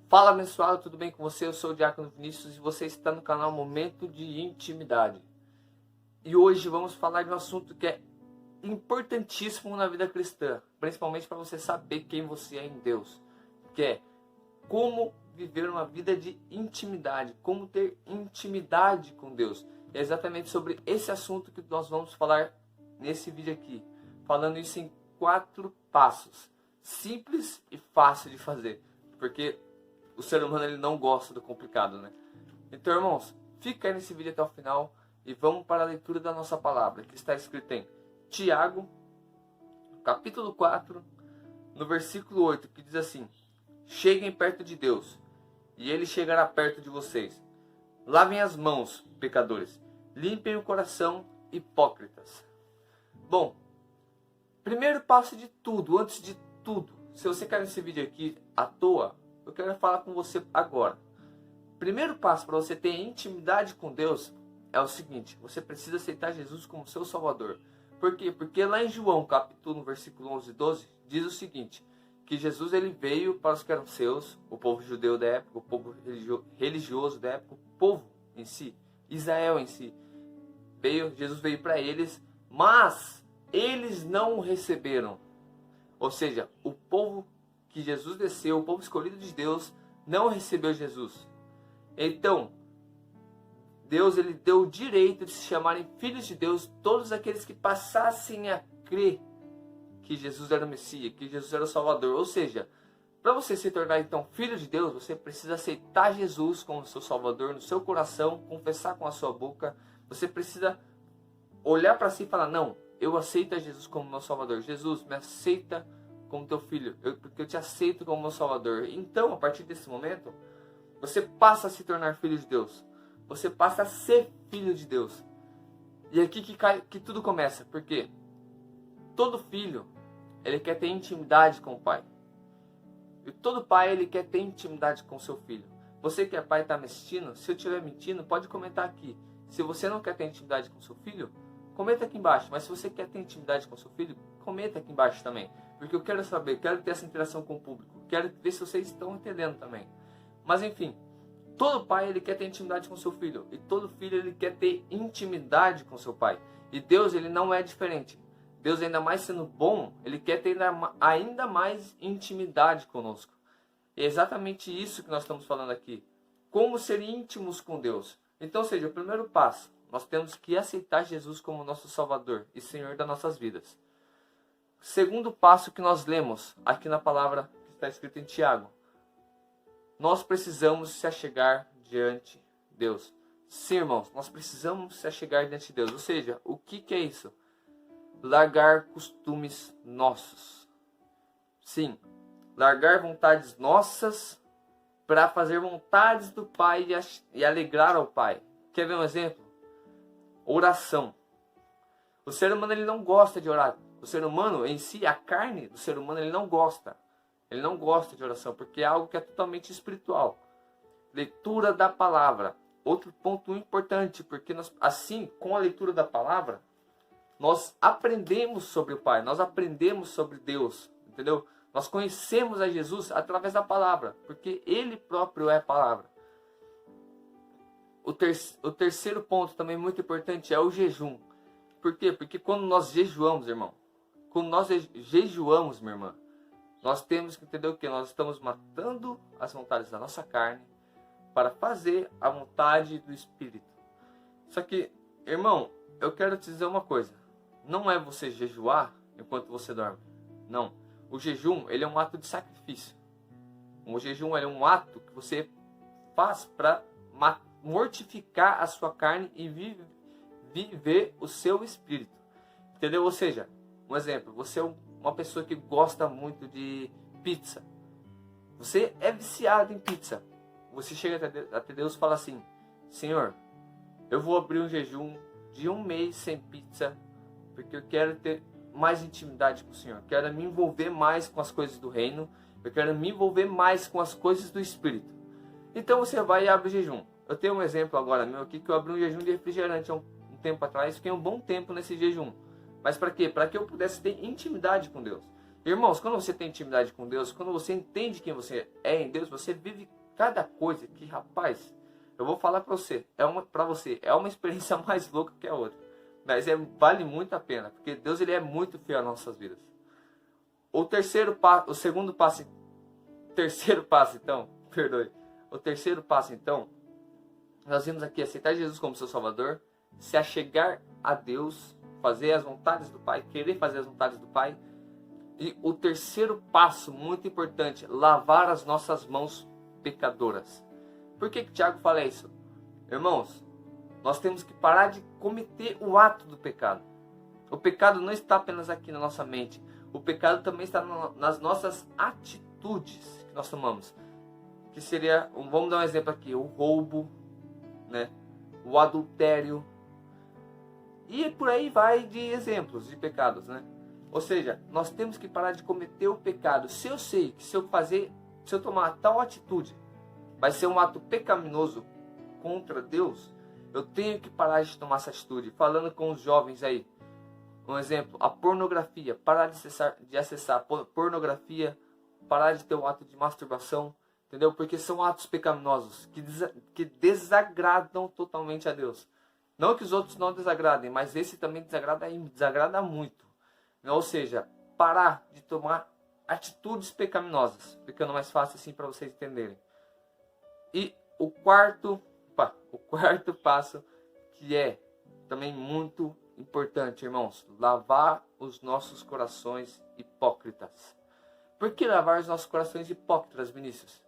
Fala abençoado, tudo bem com você? Eu sou o Diácono Vinícius e você está no canal Momento de Intimidade. E hoje vamos falar de um assunto que é importantíssimo na vida cristã, principalmente para você saber quem você é em Deus, que é como viver uma vida de intimidade, como ter intimidade com Deus. É exatamente sobre esse assunto que nós vamos falar nesse vídeo aqui, falando isso em 4 passos, simples e fácil de fazer, porque o ser humano ele não gosta do complicado, né? Então, irmãos, fica aí nesse vídeo até o final e vamos para a leitura da nossa palavra, que está escrita em Tiago, capítulo 4, no versículo 8, que diz assim: cheguem perto de Deus, e Ele chegará perto de vocês. Lavem as mãos, pecadores, limpem o coração, hipócritas. Bom, primeiro passo de tudo, antes de tudo, se você quer esse vídeo aqui à toa, eu quero falar com você agora. Primeiro passo para você ter intimidade com Deus é o seguinte: você precisa aceitar Jesus como seu Salvador. Por quê? Porque lá em João, capítulo 1, versículo 11 e 12, diz o seguinte: que Jesus ele veio para os que eram seus, o povo judeu da época, o povo religioso da época, o povo em si, Israel em si. Jesus veio para eles, mas eles não o receberam. Ou seja, o povo que Jesus desceu, o povo escolhido de Deus, não recebeu Jesus. Então, Deus ele deu o direito de se chamarem filhos de Deus todos aqueles que passassem a crer que Jesus era o Messias, que Jesus era o Salvador. Ou seja, para você se tornar então filho de Deus, você precisa aceitar Jesus como seu Salvador no seu coração, confessar com a sua boca. Você precisa olhar para si e falar: não, eu aceito a Jesus como meu Salvador. Jesus, me aceita como teu filho, porque eu te aceito como meu Salvador. Então, a partir desse momento, você passa a se tornar filho de Deus. Você passa a ser filho de Deus. E é aqui que tudo começa. Porque todo filho, ele quer ter intimidade com o pai. E todo pai, ele quer ter intimidade com seu filho. Você que é pai e está me assistindo, se eu estiver mentindo, pode comentar aqui. Se você não quer ter intimidade com seu filho, comenta aqui embaixo. Mas se você quer ter intimidade com seu filho, comenta aqui embaixo também. Porque eu quero saber, quero ter essa interação com o público. Quero ver se vocês estão entendendo também. Mas enfim, todo pai ele quer ter intimidade com seu filho. E todo filho ele quer ter intimidade com seu pai. E Deus ele não é diferente. Deus, ainda mais sendo bom, ele quer ter ainda mais intimidade conosco. É exatamente isso que nós estamos falando aqui. Como ser íntimos com Deus. Então, ou seja, o primeiro passo, nós temos que aceitar Jesus como nosso Salvador e Senhor das nossas vidas. Segundo passo que nós lemos aqui na palavra que está escrita em Tiago: nós precisamos se achegar diante de Deus. Sim, irmãos, nós precisamos se achegar diante de Deus. Ou seja, o que é isso? Largar costumes nossos. Sim, largar vontades nossas para fazer vontades do Pai e alegrar ao Pai. Quer ver um exemplo? Oração. O ser humano ele não gosta de orar. O ser humano em si, a carne do ser humano, ele não gosta. Ele não gosta de oração, porque é algo que é totalmente espiritual. Leitura da palavra. Outro ponto importante, porque nós, assim, com a leitura da palavra, nós aprendemos sobre o Pai, nós aprendemos sobre Deus, entendeu? Nós conhecemos a Jesus através da palavra, porque Ele próprio é a palavra. O terceiro ponto também muito importante é o jejum. Por quê? Porque quando nós jejuamos, irmão, quando nós jejuamos, minha irmã, nós temos que entender o que? Nós estamos matando as vontades da nossa carne para fazer a vontade do Espírito. Só que, irmão, eu quero te dizer uma coisa. Não é você jejuar enquanto você dorme. Não. O jejum, ele é um ato de sacrifício. O jejum ele é um ato que você faz para mortificar a sua carne e viver o seu espírito. Entendeu? Ou seja, um exemplo, você é uma pessoa que gosta muito de pizza. Você é viciado em pizza. Você chega até Deus e fala assim: Senhor, eu vou abrir um jejum de 1 mês sem pizza, porque eu quero ter mais intimidade com o Senhor. Quero me envolver mais com as coisas do reino. Eu quero me envolver mais com as coisas do Espírito. Então você vai e abre o jejum. Eu tenho um exemplo agora meu aqui, que eu abri um jejum de refrigerante há um tempo atrás. Fiquei um bom tempo nesse jejum. Mas para quê? Para que eu pudesse ter intimidade com Deus. Irmãos, quando você tem intimidade com Deus, quando você entende quem você é em Deus, você vive cada coisa que, rapaz, eu vou falar para você, é uma experiência mais louca que a outra. Mas vale muito a pena, porque Deus ele é muito fiel às nossas vidas. O segundo passo, então, perdoe. O terceiro passo, então, nós vimos aqui aceitar Jesus como seu Salvador, se achegar a Deus, fazer as vontades do Pai, querer fazer as vontades do Pai. E o terceiro passo, muito importante, lavar as nossas mãos pecadoras. Por que Tiago fala isso? Irmãos, nós temos que parar de cometer o ato do pecado. O pecado não está apenas aqui na nossa mente. O pecado também está nas nossas atitudes que nós tomamos. Que seria, vamos dar um exemplo aqui, o roubo, né? O adultério. E por aí vai de exemplos de pecados, né? Ou seja, nós temos que parar de cometer o pecado. Se eu sei que se eu tomar tal atitude, vai ser um ato pecaminoso contra Deus, eu tenho que parar de tomar essa atitude. Falando com os jovens aí, um exemplo, a pornografia, parar de acessar pornografia, parar de ter um ato de masturbação, entendeu? Porque são atos pecaminosos que desagradam totalmente a Deus. Não que os outros não desagradem, mas esse também desagrada muito. Ou seja, parar de tomar atitudes pecaminosas, ficando mais fácil assim para vocês entenderem. E o quarto passo, que é também muito importante, irmãos, lavar os nossos corações hipócritas. Por que lavar os nossos corações hipócritas, Vinícius?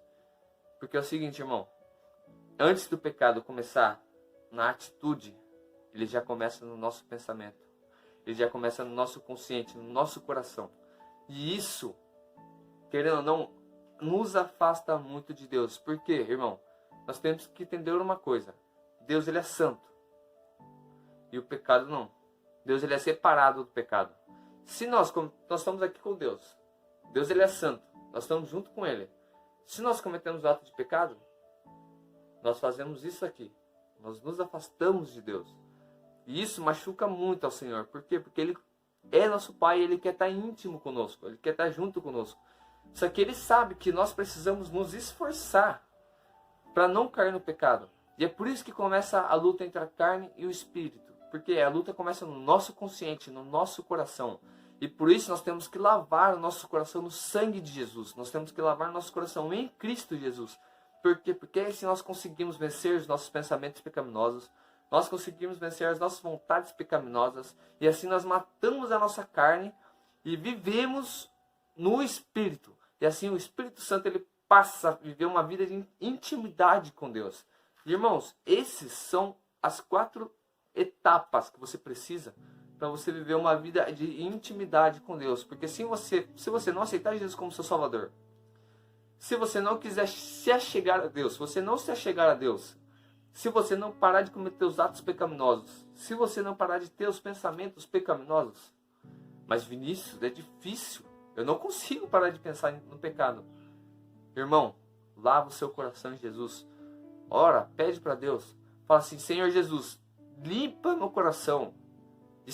Porque é o seguinte, irmão, antes do pecado começar na atitude, ele já começa no nosso pensamento. Ele já começa no nosso consciente, no nosso coração. E isso, querendo ou não, nos afasta muito de Deus. Por quê, irmão? Nós temos que entender uma coisa. Deus ele é santo. E o pecado não. Deus ele é separado do pecado. Se nós estamos aqui com Deus. Deus ele é santo. Nós estamos junto com ele. Se nós cometemos ato de pecado, nós fazemos isso aqui. Nós nos afastamos de Deus. E isso machuca muito ao Senhor. Por quê? Porque Ele é nosso Pai e Ele quer estar íntimo conosco. Ele quer estar junto conosco. Só que Ele sabe que nós precisamos nos esforçar para não cair no pecado. E é por isso que começa a luta entre a carne e o espírito. Porque a luta começa no nosso consciente, no nosso coração. E por isso nós temos que lavar o nosso coração no sangue de Jesus. Nós temos que lavar o nosso coração em Cristo Jesus. Por quê? Porque assim nós conseguimos vencer os nossos pensamentos pecaminosos. Nós conseguimos vencer as nossas vontades pecaminosas. E assim nós matamos a nossa carne e vivemos no Espírito. E assim o Espírito Santo ele passa a viver uma vida de intimidade com Deus. E, irmãos, esses são as 4 etapas que você precisa para você viver uma vida de intimidade com Deus. Porque se você não aceitar Jesus como seu Salvador, se você não quiser se achegar a Deus, se você não se achegar a Deus, se você não parar de cometer os atos pecaminosos, se você não parar de ter os pensamentos pecaminosos, mas Vinícius, é difícil, eu não consigo parar de pensar no pecado. Irmão, lava o seu coração em Jesus. Ora, pede para Deus. Fala assim, Senhor Jesus, limpa meu coração.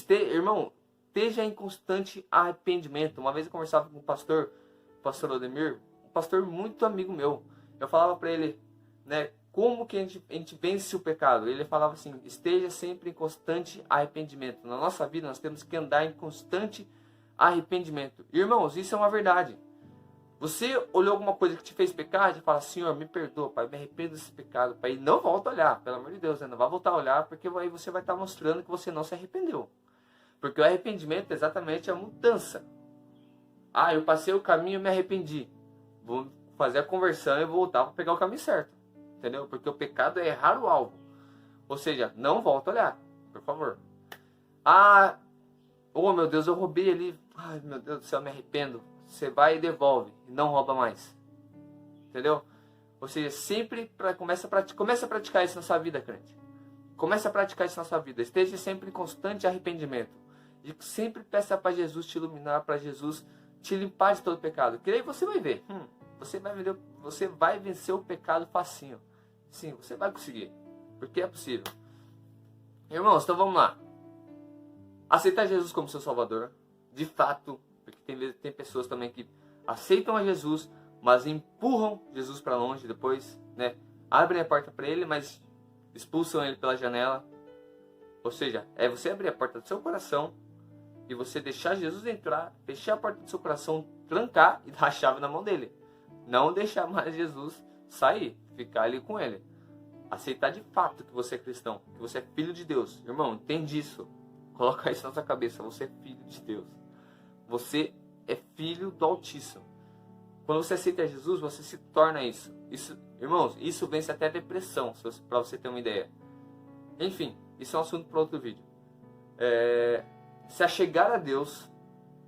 Irmão, esteja em constante arrependimento. Uma vez eu conversava com o pastor Odemir, um pastor muito amigo meu. Eu falava para ele, né, como que a gente vence o pecado. Ele falava assim, esteja sempre em constante arrependimento. Na nossa vida nós temos que andar em constante arrependimento. Irmãos, isso é uma verdade. Você olhou alguma coisa que te fez pecar e fala, Senhor, me perdoa, Pai, me arrependo desse pecado, Pai. E não volta a olhar, pelo amor de Deus, né? Não vai voltar a olhar, porque aí você vai estar mostrando que você não se arrependeu. Porque o arrependimento é exatamente a mudança. Ah, eu passei o caminho e me arrependi. Vou fazer a conversão e voltar para pegar o caminho certo. Entendeu? Porque o pecado é errar o alvo. Ou seja, não volta a olhar, por favor. Ah, oh meu Deus, eu roubei ali. Ai meu Deus do céu, me arrependo. Você vai e devolve, e não rouba mais. Entendeu? Ou seja, sempre começa a praticar isso na sua vida, crente. Comece a praticar isso na sua vida. Esteja sempre em constante arrependimento. E sempre peça para Jesus te iluminar, para Jesus te limpar de todo pecado. Que aí você vai ver. Você vai vencer o pecado facinho. Sim, você vai conseguir. Porque é possível. Irmãos, então vamos lá. Aceitar Jesus como seu Salvador, de fato, Porque tem pessoas também que aceitam a Jesus, mas empurram Jesus para longe depois, né? Abrem a porta para ele, mas expulsam ele pela janela. Ou seja, é você abrir a porta do seu coração e você deixar Jesus entrar, fechar a porta do seu coração, trancar e dar a chave na mão dele. Não deixar mais Jesus sair, ficar ali com ele. Aceitar de fato que você é cristão, que você é filho de Deus. Irmão, entende isso. Coloca isso na sua cabeça. Você é filho de Deus. Você é filho do Altíssimo. Quando você aceita Jesus, você se torna isso. Irmãos, isso vence até a depressão, para você ter uma ideia. Enfim, isso é um assunto para outro vídeo. Se achegar a Deus,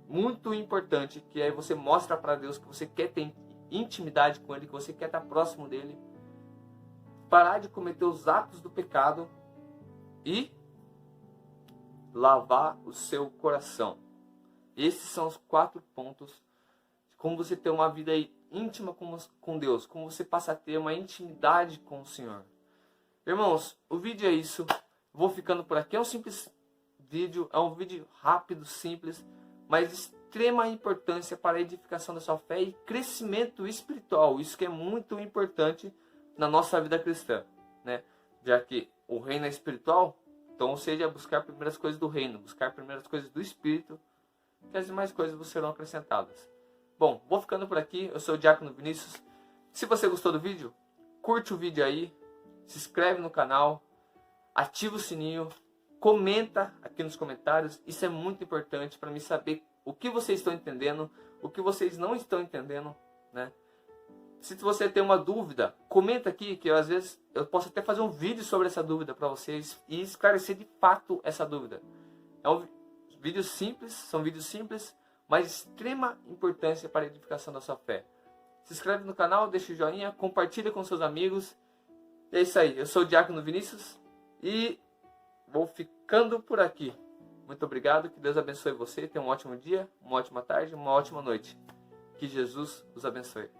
muito importante, que aí você mostra para Deus que você quer ter intimidade com Ele, que você quer estar próximo dEle. Parar de cometer os atos do pecado e lavar o seu coração. Esses são os 4 pontos de como você ter uma vida íntima com Deus, como você passa a ter uma intimidade com o Senhor. Irmãos, o vídeo é isso. Vou ficando por aqui. É um simples vídeo, é um vídeo rápido, simples, mas de extrema importância para a edificação da sua fé e crescimento espiritual. Isso que é muito importante na nossa vida cristã, né? Já que o reino é espiritual, então, ou seja, buscar primeiras coisas do reino, buscar primeiras coisas do Espírito, que as demais coisas serão acrescentadas. Bom, vou ficando por aqui. Eu sou o Diácono Vinícius. Se você gostou do vídeo, curte o vídeo aí, se inscreve no canal, ativa o sininho, comenta aqui nos comentários. Isso é muito importante para mim saber o que vocês estão entendendo, o que vocês não estão entendendo, né? Se você tem uma dúvida, comenta aqui, que às vezes eu posso até fazer um vídeo sobre essa dúvida para vocês e esclarecer de fato essa dúvida. É um vídeo simples, são vídeos simples, mas de extrema importância para a edificação da sua fé. Se inscreve no canal, deixa o joinha, compartilha com seus amigos. E é isso aí, eu sou o Diácono Vinícius e vou ficando por aqui. Muito obrigado, que Deus abençoe você, tenha um ótimo dia, uma ótima tarde, uma ótima noite. Que Jesus os abençoe.